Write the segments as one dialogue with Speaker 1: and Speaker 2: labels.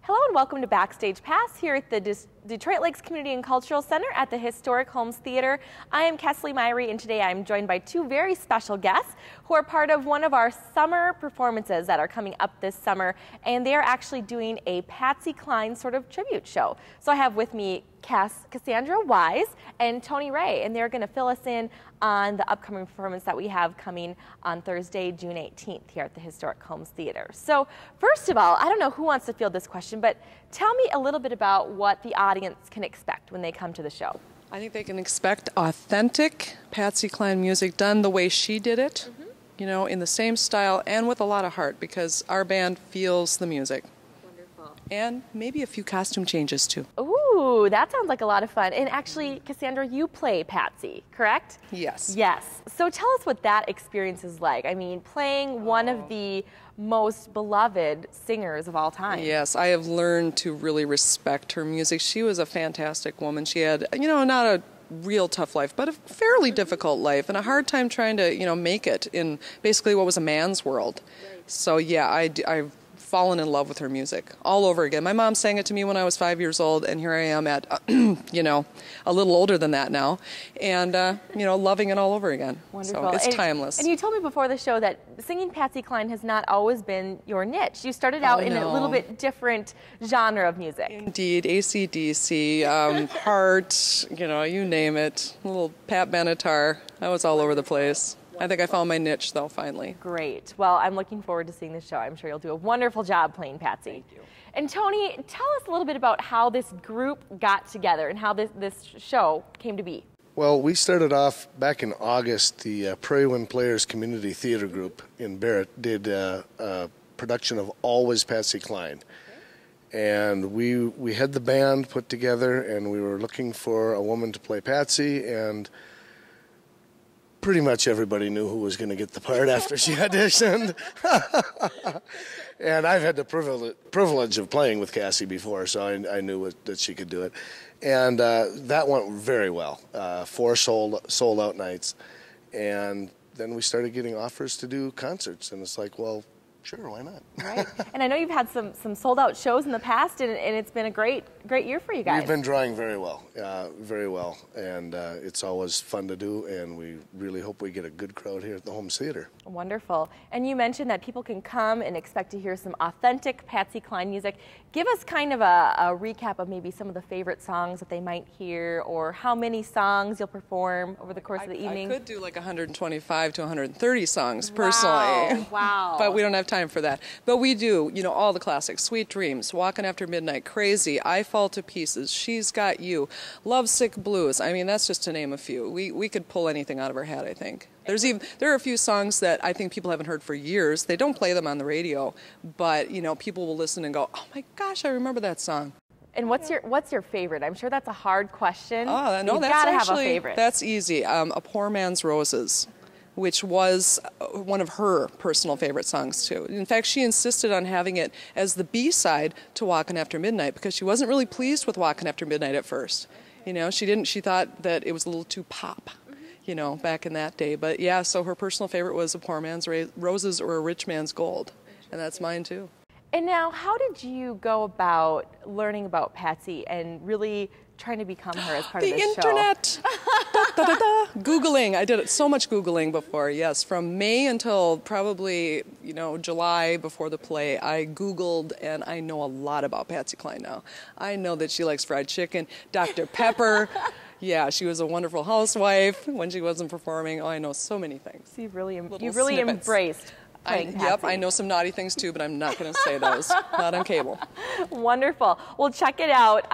Speaker 1: Hello and welcome to Backstage Pass here at the Detroit Lakes Community and Cultural Center at the Historic Holmes Theater. I am Kesley Myrie, and today I'm joined by two very special guests who are part of one of our summer performances that are coming up this summer, and they are actually doing a Patsy Cline sort of tribute show. So I have with me Cassandra Wise and Tony Ray, and they're going to fill us in on the upcoming performance that we have coming on Thursday, June 18th here at the Historic Holmes Theater. So first of all, I don't know who wants to field this question, but tell me a little bit about what the audience can expect when they come to the show.
Speaker 2: I think they can expect authentic Patsy Cline music done the way she did it, you know, in the same style and with a lot of heart, because our band feels the music.
Speaker 1: Wonderful.
Speaker 2: And maybe a few costume changes too.
Speaker 1: Ooh, that sounds like a lot of fun. And actually, Cassandra, you play Patsy, correct?
Speaker 2: Yes.
Speaker 1: Yes. So tell us what that experience is like. I mean, playing one of the most beloved singers of all time.
Speaker 2: Yes, I have learned to really respect her music. She was a fantastic woman. She had, you know, not a real tough life, but a fairly difficult life and a hard time trying to, you know, make it in basically what was a man's world. So yeah, I've fallen in love with her music all over again. My mom sang it to me when I was 5 years old, and here I am at, you know, a little older than that now, and, you know, loving it all over again.
Speaker 1: Wonderful.
Speaker 2: So it's timeless.
Speaker 1: And you told me before the show that singing Patsy Cline has not always been your niche. You started out in a little bit different genre of music.
Speaker 2: Indeed, AC/DC, Heart, you know, you name it. A little Pat Benatar. I was all over the place. I think I found my niche, though, finally.
Speaker 1: Great. Well, I'm looking forward to seeing this show. I'm sure you'll do a wonderful job playing Patsy.
Speaker 2: Thank you.
Speaker 1: And Tony, tell us a little bit about how this group got together and how this show came to be.
Speaker 3: Well, we started off back in August. The Prairie Wind Players Community Theater Group in Barrett did a production of Always Patsy Cline. And we had the band put together, and we were looking for a woman to play Patsy, and pretty much everybody knew who was going to get the part after she auditioned. And I've had the privilege of playing with Cassie before, so I knew that she could do it. And that went very well. 4 sold-out nights. And then we started getting offers to do concerts, and it's like, well, sure, why not?
Speaker 1: Right. And I know you've had some sold-out shows in the past, and it's been a great year for you guys.
Speaker 3: We've been drawing very well, and it's always fun to do, and we really hope we get a good crowd here at the Holmes Theater.
Speaker 1: Wonderful. And you mentioned that people can come and expect to hear some authentic Patsy Cline music. Give us kind of a recap of maybe some of the favorite songs that they might hear, or how many songs you'll perform over the course of the evening.
Speaker 2: I could do like 125 to 130 songs personally.
Speaker 1: Wow.
Speaker 2: But we don't have time for that. But we do, you know, all the classics. Sweet Dreams, Walking After Midnight, Crazy, I Fall to Pieces, She's Got You, Lovesick Blues. I mean, that's just to name a few. We could pull anything out of our hat, I think. There are a few songs that I think people haven't heard for years. They don't play them on the radio, but, you know, people will listen and go, oh my gosh, I remember that song.
Speaker 1: And what's your favorite? I'm sure that's a hard question.
Speaker 2: Oh, no,
Speaker 1: You've
Speaker 2: that's
Speaker 1: got to
Speaker 2: actually,
Speaker 1: have a favorite.
Speaker 2: That's easy. A Poor Man's Roses, which was one of her personal favorite songs, too. In fact, she insisted on having it as the B-side to Walking After Midnight because she wasn't really pleased with Walking After Midnight at first. You know, she thought that it was a little too pop, you know, back in that day. But yeah, so her personal favorite was A Poor Man's Roses or A Rich Man's Gold. And that's mine, too.
Speaker 1: And now, how did you go about learning about Patsy and really trying to become her as part of this show?
Speaker 2: The internet! Googling. I did so much Googling before, yes. From May until probably, you know, July before the play, I Googled, and I know a lot about Patsy Cline now. I know that she likes fried chicken, Dr. Pepper. Yeah, she was a wonderful housewife when she wasn't performing. Oh, I know so many things.
Speaker 1: So you've really embraced playing Patsy.
Speaker 2: Yep, I know some naughty things too, but I'm not going to say those. Not on cable.
Speaker 1: Wonderful. Well, check it out.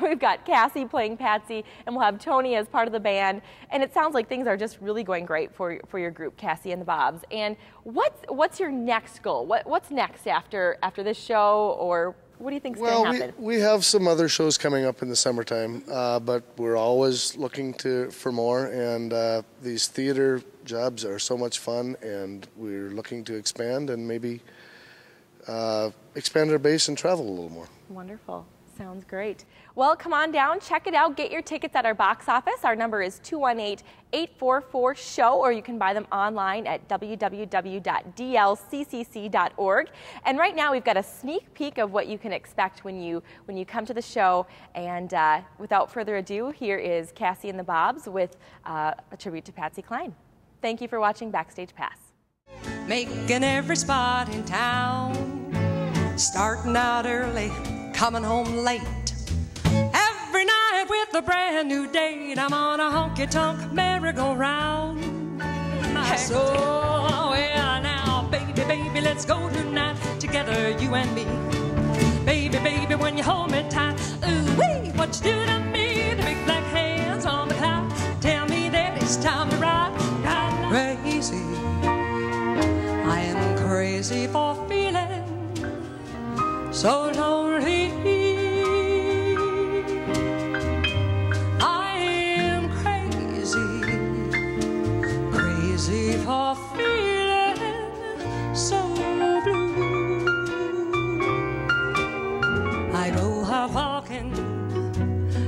Speaker 1: We've got Cassie playing Patsy, and we'll have Tony as part of the band. And it sounds like things are just really going great for your group, Cassie and the Bobs. And what's your next goal? What's next after this show, or what do you think's going to happen?
Speaker 3: We have some other shows coming up in the summertime, but we're always looking for more, and these theater jobs are so much fun, and we're looking to expand and maybe expand our base and travel a little more.
Speaker 1: Wonderful. Sounds great. Well, come on down, check it out, get your tickets at our box office. Our number is 218-844-SHOW, or you can buy them online at www.dlccc.org. And right now we've got a sneak peek of what you can expect when you come to the show. And without further ado, here is Cassie and the Bobs with a tribute to Patsy Cline. Thank you for watching Backstage Pass.
Speaker 4: Making every spot in town, starting out early, coming home late. Every night with a brand new date, I'm on a honky-tonk merry-go-round. So, yeah, now, baby, baby, let's go tonight, together, you and me. Baby, baby, when you hold me tight, ooh-wee, what you do to me, the big black hands on the cloud, tell me that it's time to ride. Crazy, I am crazy for feeling so lonely. I am crazy, crazy for feeling so blue. I go out walking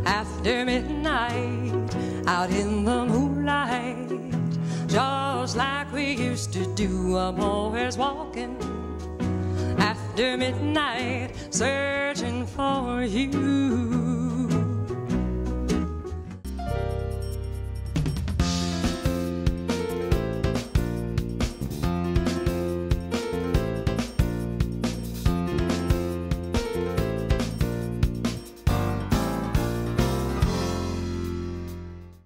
Speaker 4: after midnight, out in the moonlight, just like we used to do. I'm always walking after midnight, searching for you.